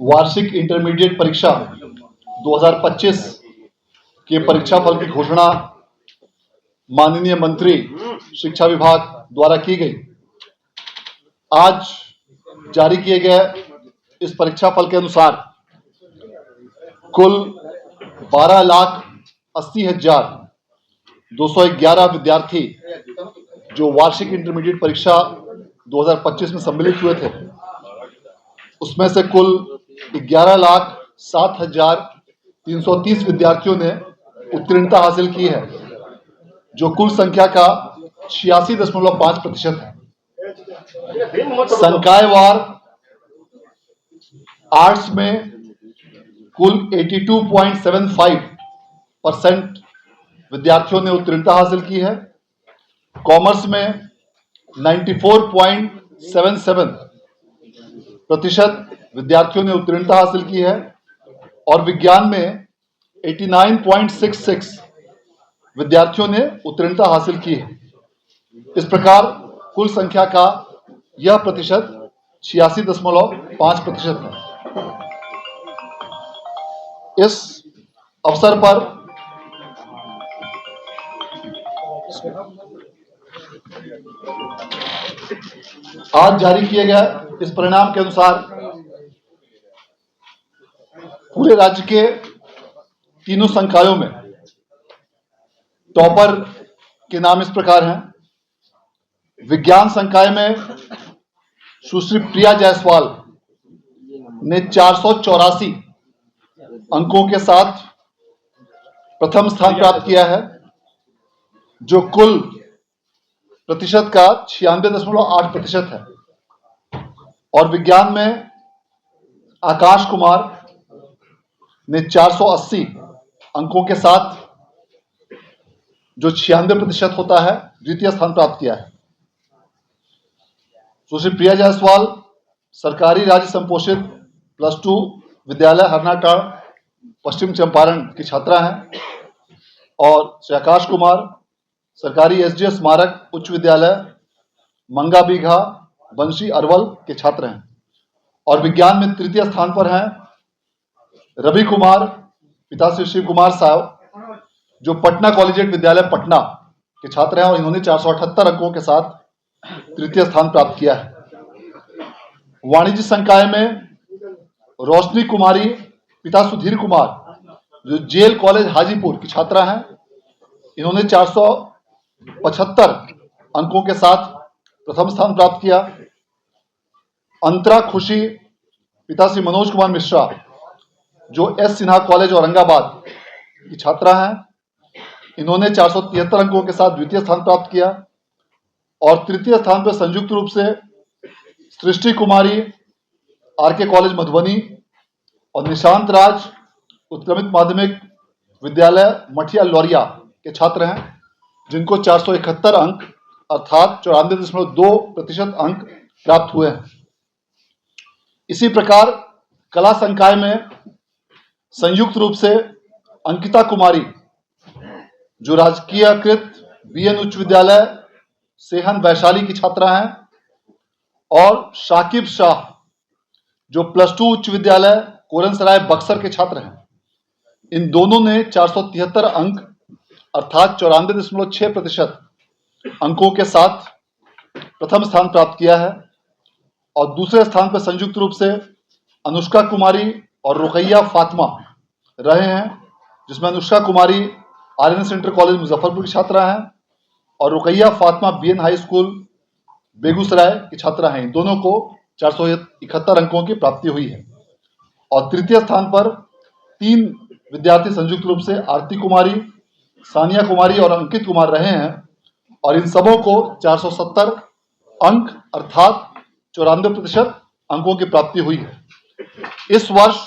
वार्षिक इंटरमीडिएट परीक्षा 2025 के परीक्षा फल की घोषणा माननीय मंत्री शिक्षा विभाग द्वारा की गई। आज जारी किए गए इस परीक्षा फल के अनुसार कुल 12,80,211 विद्यार्थी जो वार्षिक इंटरमीडिएट परीक्षा 2025 में सम्मिलित हुए थे, उसमें से कुल 11,07,330 विद्यार्थियों ने उत्तीर्णता हासिल की है, जो कुल संख्या का 86.5% है। संकायवार आर्ट्स में कुल 82.75% विद्यार्थियों ने उत्तीर्णता हासिल की है, कॉमर्स में 94.77% विद्यार्थियों ने उत्तीर्णता हासिल की है और विज्ञान में 89.66 विद्यार्थियों ने उत्तीर्णता हासिल की है। इस प्रकार कुल संख्या का यह प्रतिशत 86.5% है। इस अवसर पर आज जारी किए गए इस परिणाम के अनुसार पूरे राज्य के तीनों संकायों में टॉपर के नाम इस प्रकार हैं। विज्ञान संकाय में सुश्री प्रिया जायसवाल ने 484 अंकों के साथ प्रथम स्थान प्राप्त किया है, जो कुल प्रतिशत का 96.8% है। और विज्ञान में आकाश कुमार ने 480 अंकों के साथ, जो 96% होता है, द्वितीय स्थान प्राप्त किया है। सुश्री प्रिया जायसवाल सरकारी राज्य संपोषित +2 विद्यालय हरनाटाड़ पश्चिम चंपारण की छात्रा हैं और श्री आकाश कुमार सरकारी SDS स्मारक उच्च विद्यालय मंगा बीघा बंशी अरवल के छात्र हैं। और विज्ञान में तृतीय स्थान पर हैं रवि कुमार पिता श्री शिव कुमार साहब, जो पटना कॉलेजिएट विद्यालय पटना के छात्र हैं और इन्होंने 478 अंकों के साथ तृतीय स्थान प्राप्त किया है। वाणिज्य संकाय में रोशनी कुमारी पिता सुधीर कुमार, जो जेल कॉलेज हाजीपुर की छात्रा हैं, इन्होंने 475 अंकों के साथ प्रथम स्थान प्राप्त किया। अंतरा खुशी पिता श्री मनोज कुमार मिश्रा, जो S सिन्हा कॉलेज औरंगाबाद की छात्रा हैं, इन्होंने 473 अंकों के साथ द्वितीय स्थान प्राप्त किया। और तृतीय स्थान पर संयुक्त रूप से सृष्टि कुमारी RK कॉलेज मधुबनी और निशांत राज उत्क्रमित माध्यमिक विद्यालय मठिया लौरिया के छात्र हैं, जिनको 471 अंक अर्थात 94.2% अंक प्राप्त हुए हैं। इसी प्रकार कला संकाय में संयुक्त रूप से अंकिता कुमारी, जो राजकीयकृत BN उच्च विद्यालय सेहन वैशाली की छात्रा हैं, और शाकिब शाह, जो +2 उच्च विद्यालय कोरनसराय बक्सर के छात्र हैं, इन दोनों ने 473 अंक अर्थात 94.6% अंकों के साथ प्रथम स्थान प्राप्त किया है। और दूसरे स्थान पर संयुक्त रूप से अनुष्का कुमारी और रुकैया फातिमा रहे हैं, जिसमें Anushka Kumari RN centre college Muzaffarpur की छात्रा हैं और Ruqaiya Fatima BN high school Begusarai की छात्रा हैं। इन दोनों को 471 अंकों की प्राप्ति हुई है। और तृतीय स्थान पर 3 विद्यार्थी संयुक्त रूप से आरती कुमारी, सानिया कुमारी और अंकित कुमार रहे हैं और इन सबों को 470 अंक अर्थात 94% अंकों की प्राप्ति हुई है। इस वर्ष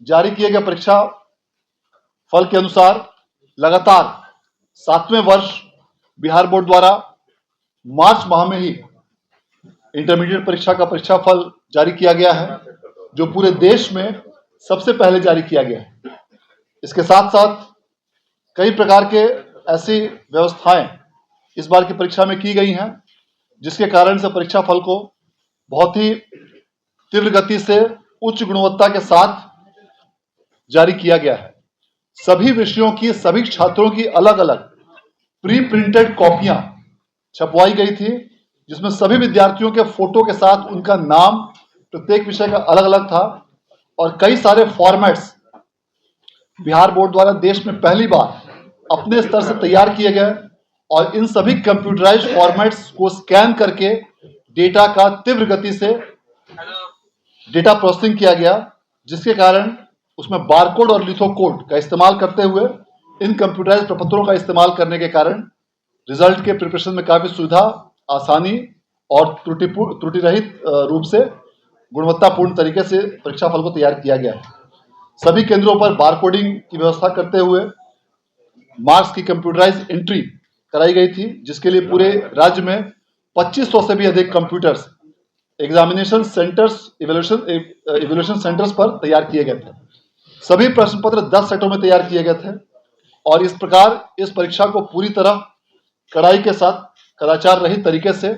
जारी किए गए परीक्षा फल के अनुसार लगातार 7वें वर्ष बिहार बोर्ड द्वारा मार्च माह में ही इंटरमीडिएट परीक्षा का परीक्षा फल जारी किया गया है, जो पूरे देश में सबसे पहले जारी किया गया है। इसके साथ साथ कई प्रकार के ऐसी व्यवस्थाएं इस बार की परीक्षा में की गई हैं, जिसके कारण से परीक्षा फल को बहुत ही तीव्र गति से उच्च गुणवत्ता के साथ जारी किया गया है। सभी विषयों की सभी छात्रों की अलग अलग प्री प्रिंटेड कॉपियां छपवाई गई थी, जिसमें सभी विद्यार्थियों के फोटो के साथ उनका नाम प्रत्येक विषय का अलग अलग था और कई सारे फॉर्मेट्स बिहार बोर्ड द्वारा देश में पहली बार अपने स्तर से तैयार किए गए और इन सभी कंप्यूटराइज्ड फॉर्मेट्स को स्कैन करके डेटा का तीव्र गति से डेटा प्रोसेसिंग किया गया, जिसके कारण उसमें बारकोड और लिथोकोड का इस्तेमाल करते हुए इन कंप्यूटराइज्ड प्रपत्रों का इस्तेमाल करने के कारण रिजल्ट के प्रिपरेशन में काफी सुविधा, आसानी और त्रुटि रहित रूप से गुणवत्तापूर्ण तरीके से परीक्षा फल को तैयार किया गया है। सभी केंद्रों पर बारकोडिंग की व्यवस्था करते हुए मार्क्स की कंप्यूटराइज एंट्री कराई गई थी, जिसके लिए पूरे राज्य में 2500 से भी अधिक computers examination centres evaluation centres पर तैयार किए गए थे। सभी प्रश्न पत्र 10 सेटों में तैयार किए गए थे और इस प्रकार इस परीक्षा को पूरी तरह कड़ाई के साथ कदाचार रहित तरीके से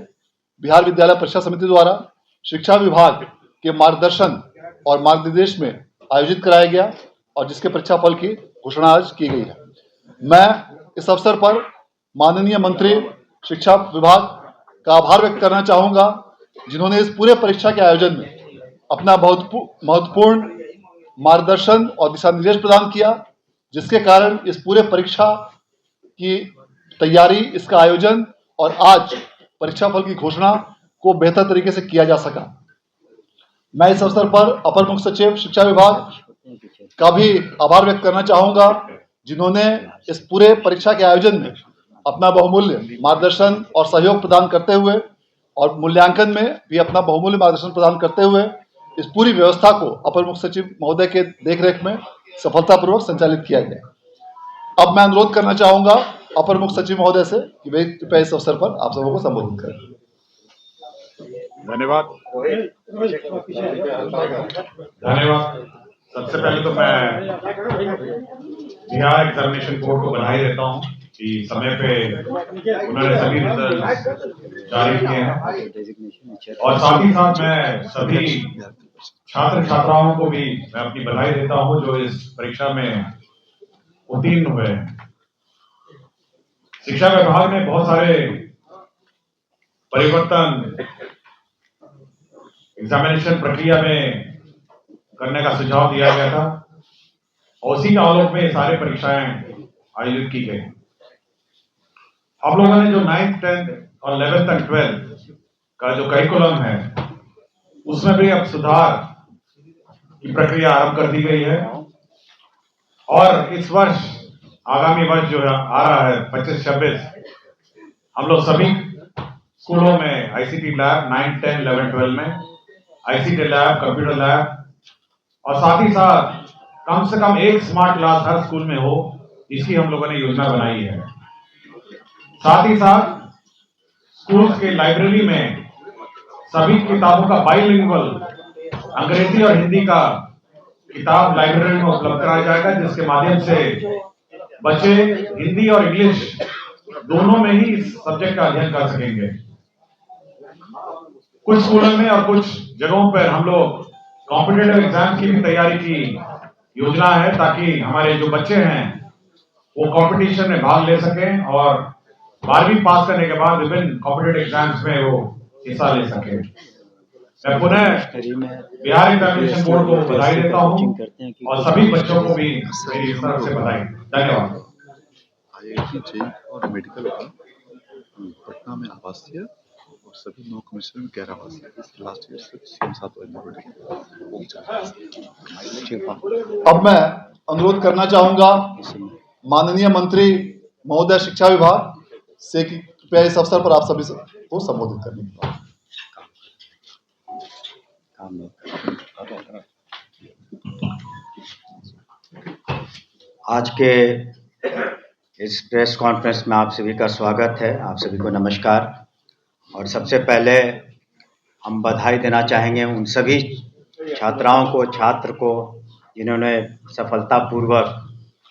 बिहार विद्यालय परीक्षा समिति द्वारा शिक्षा विभाग के मार्गदर्शन और मार्गनिर्देश में आयोजित कराया गया और जिसके परीक्षा फल की घोषणा आज की गई है। मैं इस अवसर पर माननीय मंत्री शिक्षा विभाग का आभार व्यक्त करना चाहूंगा, जिन्होंने इस पूरे परीक्षा के आयोजन में अपना बहुत महत्वपूर्ण मार्गदर्शन और दिशा निर्देश प्रदान किया, जिसके कारण इस पूरे परीक्षा की तैयारी, इसका आयोजन और आज परीक्षा फल की घोषणा को बेहतर तरीके से किया जा सका। मैं इस अवसर पर अपर मुख्य सचिव शिक्षा विभाग का भी आभार व्यक्त करना चाहूंगा, जिन्होंने इस पूरे परीक्षा के आयोजन में अपना बहुमूल्य मार्गदर्शन और सहयोग प्रदान करते हुए और मूल्यांकन में भी अपना बहुमूल्य मार्गदर्शन प्रदान करते हुए इस पूरी व्यवस्था को अपर मुख्य सचिव महोदय के देखरेख में सफलतापूर्वक संचालित किया गया। अब मैं अनुरोध करना चाहूंगा अपर मुख्य सचिव महोदय से कि वे कृपया इस अवसर पर आप सबों को संबोधित करें। धन्यवाद। सबसे पहले तो मैं बिहार एग्जामिनेशन बोर्ड को बधाई देता हूं कि समय पे उन्होंने सभी रिजल्ट जारी किए हैं और साथ ही साथ मैं सभी छात्र छात्राओं को भी मैं अपनी बधाई देता हूं जो इस परीक्षा में उत्तीर्ण हुए हैं। शिक्षा विभाग में बहुत सारे परिवर्तन एग्जामिनेशन प्रक्रिया में करने का सुझाव दिया गया था और उसी के आलोक में सारे परीक्षाएं आयोजित की गई। हम लोगों ने जो 9th, 10th और 11th और 12th का जो करिकुलम है उसमें भी अब सुधार की प्रक्रिया आरंभ कर दी गई है और इस वर्ष आगामी वर्ष जो आ रहा है 25-26 हम लोग सभी स्कूलों में आईसीटी लैब 9, 10, 11, 12 में आईसीटी लैब, कंप्यूटर लैब और साथ ही साथ कम से कम एक स्मार्ट क्लास हर स्कूल में हो, इसकी हम लोगों ने योजना बनाई है। साथ ही साथ स्कूल के लाइब्रेरी में सभी किताबों का बाइलिंगुअल अंग्रेजी और हिंदी का किताब लाइब्रेरी में उपलब्ध कराया जाएगा, जिसके माध्यम से बच्चे हिंदी और इंग्लिश दोनों में ही इस सब्जेक्ट का अध्ययन कर सकेंगे। कुछ स्कूलों में और कुछ जगहों पर हम लोग कॉम्पिटिटिव एग्जाम की भी तैयारी की योजना है, ताकि हमारे जो बच्चे हैं वो कंपटीशन में भाग ले सकें और 12वीं पास करने के बाद विभिन्न कॉम्पिटिटिव एग्जाम्स में वो हिस्सा ले सकें। मैं पुनः बिहार एग्जामिनेशन बोर्ड को बधाई देता हूं और सभी बच्चों को भी मेरी इस तरफ से बधाई। धन्यवाद। IIT JEE और मेडिकल पटना में आवासीय और सभी 9 कमिश्नर में गैर आवासीय लास्ट ईयर से CM 7 अब मैं अनुरोध करना चाहूंगा माननीय मंत्री महोदय शिक्षा विभाग से कि कृपया इस अवसर पर आप सभी को संबोधित करने की बात। आज के इस प्रेस कॉन्फ्रेंस में आप सभी का स्वागत है। आप सभी को नमस्कार। और सबसे पहले हम बधाई देना चाहेंगे उन सभी छात्राओं को, छात्र को जिन्होंने सफलतापूर्वक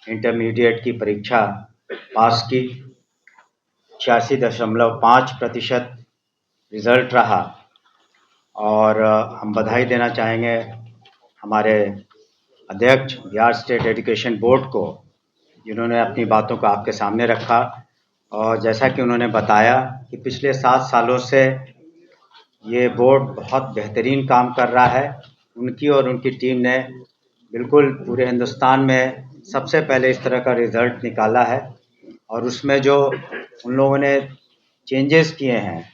इंटरमीडिएट की परीक्षा पास की 86.5% रिज़ल्ट रहा। और हम बधाई देना चाहेंगे हमारे अध्यक्ष बिहार स्टेट एजुकेशन बोर्ड को, जिन्होंने अपनी बातों को आपके सामने रखा। और जैसा कि उन्होंने बताया कि पिछले 7 सालों से ये बोर्ड बहुत बेहतरीन काम कर रहा है। उनकी और उनकी टीम ने बिल्कुल पूरे हिंदुस्तान में सबसे पहले इस तरह का रिज़ल्ट निकाला है। और उसमें जो उन लोगों ने चेंजेस किए हैं,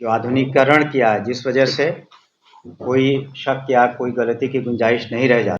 जो आधुनिकीकरण किया है, जिस वजह से कोई शक या कोई गलती की गुंजाइश नहीं रह जाती।